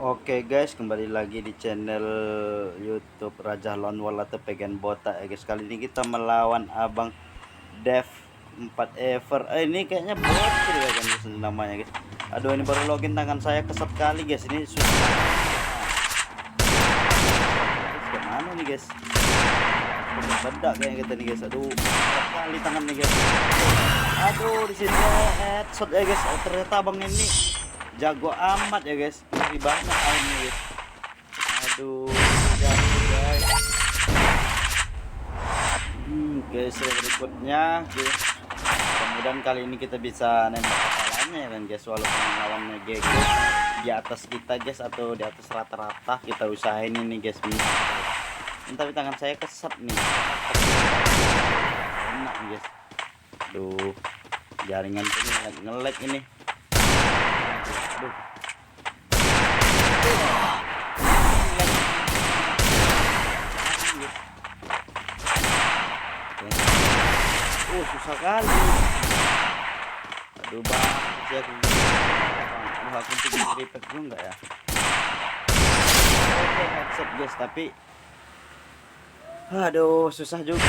Oke guys, kembali lagi di channel YouTube Raja Lonwal atau Pegan Botak ya guys. Kali ini kita melawan Abang Dev 4 Ever. Ini kayaknya bocil ya kan guys namanya guys. Aduh, ini baru login tangan saya kesat kali guys. Ini susah. Gimana nih guys? Bedak kayak kita nih guys. Aduh, berat kali tangan nih guys. Aduh, di sini headshot ya guys. Ternyata abang ini jago amat ya guys, ngeri banget aimnya guys. Aduh, jago guys. Guys, berikutnya guys, kemudian kali ini kita bisa nembak kepalanya ya kan guys, walaupun lawannya GG di atas kita guys, atau di atas rata-rata. Kita usahain ini guys. Tapi tangan saya kesat nih, enak guys. Aduh, jaringan ini nge-lag ini. Aduh. Susah kali. Aduh bang, aku bikin repack dulu enggak ya? Oke, headset guys, tapi aduh susah juga.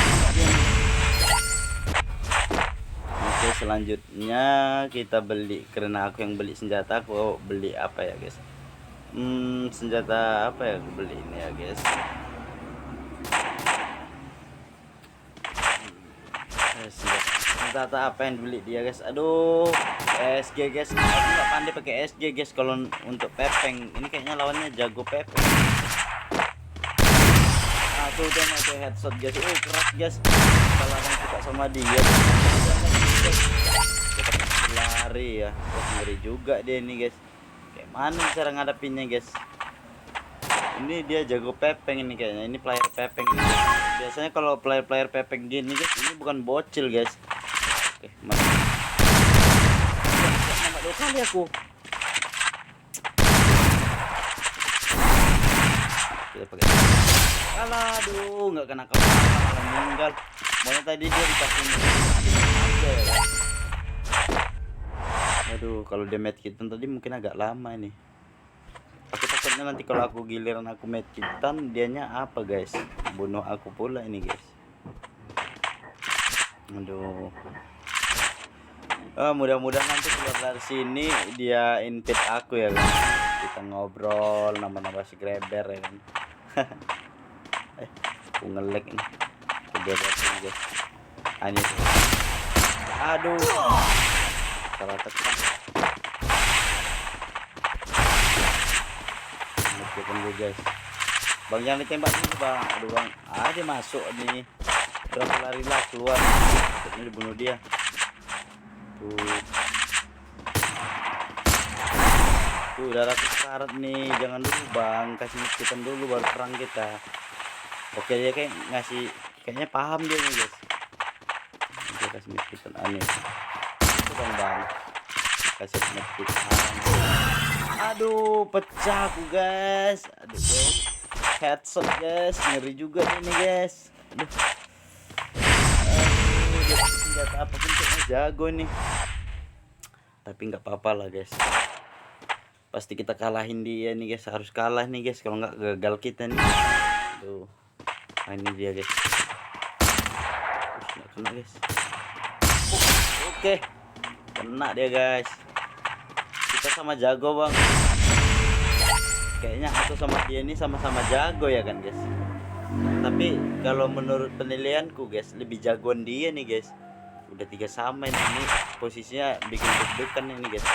Oke, selanjutnya kita beli, karena aku yang beli senjata. Aku beli apa ya guys? Senjata apa ya aku beli ini ya guys? Senjata apa yang beli dia guys? Aduh, SG guys. Aku nggak pandai pakai SG guys. Kalau untuk pepeng ini kayaknya lawannya jago pepeng. Tuh dia pakai headshot guys. Keras guys. Kalau yang suka sama dia, lari ya. Ngeri juga dia ini guys. Kayak mana cara ngadepinnya guys? Ini dia jago pepeng ini kayaknya. Ini player pepeng ini. Biasanya kalau player pepeng gini guys, ini bukan bocil guys. Oke, mati. Nembak 2 kali aku. Kita pakai. Aduh, nggak kena kepala, meninggal. Maunya tadi dia dikasih aja ya. Aduh, kalau dia medkitan tadi mungkin agak lama ini. Aku takutnya nanti kalau aku giliran aku medkitan, dianya apa guys? Bunuh aku pula ini guys. Aduh. Mudah-mudahan nanti keluar dari sini dia invite aku ya kan. Kita ngobrol, nambah-nambah subscriber ya kan. Aku nge-lag ini. Kebebasan guys. Hanya aduh. Salah tekan. Meskipun gue guys. Bang, jangan ditembak dulu bang. Aduh bang. Dia masuk nih. Berapa lari lah keluar. Ini dibunuh dia. Tuh udah ratus karat nih. Jangan dulu bang, kasih medkitan dulu baru perang kita. Oke, dia kayak ngasih, kayaknya paham dia nih guys. Dia kasih medkitan aneh. Itu bang, kasih medkitan. Aduh, pecah aku guys. Aduh guys, headshot guys, ngeri juga ini guys. Aduh, dia senjata apapun kayaknya jago nih. Tapi nggak apa-apa lah guys, pasti kita kalahin dia nih guys. Harus kalah nih guys, kalau nggak gagal kita nih. Tuh, ini dia guys. Nggak kena guys. Oke, kena dia guys. Kita sama jago bang. Kayaknya aku sama dia ini sama-sama jago ya kan guys. Tapi kalau menurut penilaianku guys, lebih jagoan dia nih guys. Udah 3 sama ini posisinya, bikin deg-degan ini guys.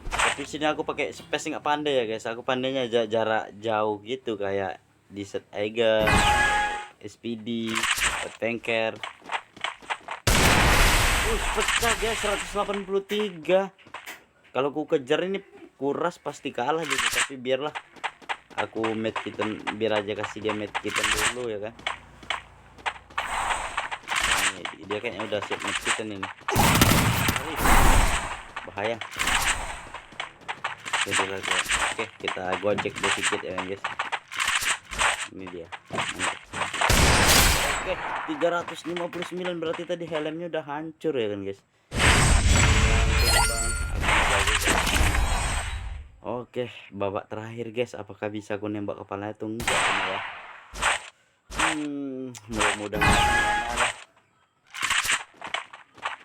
Tapi sini aku pakai space nggak pandai ya guys. Aku pandainya jarak jauh gitu, kayak di set Eiger, SPD, tanker. Pecah guys, 183. Kalau ku kejar ini kuras pasti kalah gitu. Tapi biarlah, aku medkitan, biar aja kasih dia medkitan dulu ya kan. Dia kayaknya udah siap medkitan ini. Bahaya. Oke, kita gojek sedikit ya guys. Ini dia. Oke, 359 berarti tadi helmnya udah hancur ya kan guys. Oke. Oke, babak terakhir guys, apakah bisa aku nembak kepala itu enggak ini ya. Mudah-mudahan lah.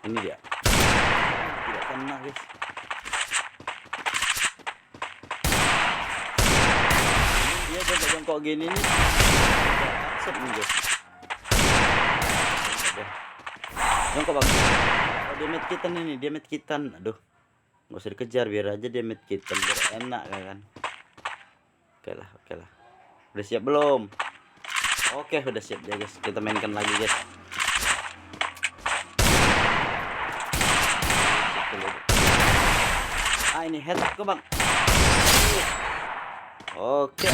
Ini dia. Tidak kena guys. Ini dia jongkok gini nih. Acep nih guys. Jongkok bang. Oh, dia med kitan ini, dia med kitan. Aduh. Nggak usah dikejar, biar aja dia med kitan, biar enak kan. Oke lah. Udah siap belum? Oke, udah siap ya guys. Kita mainkan lagi guys. Ini head ke bang. Oke.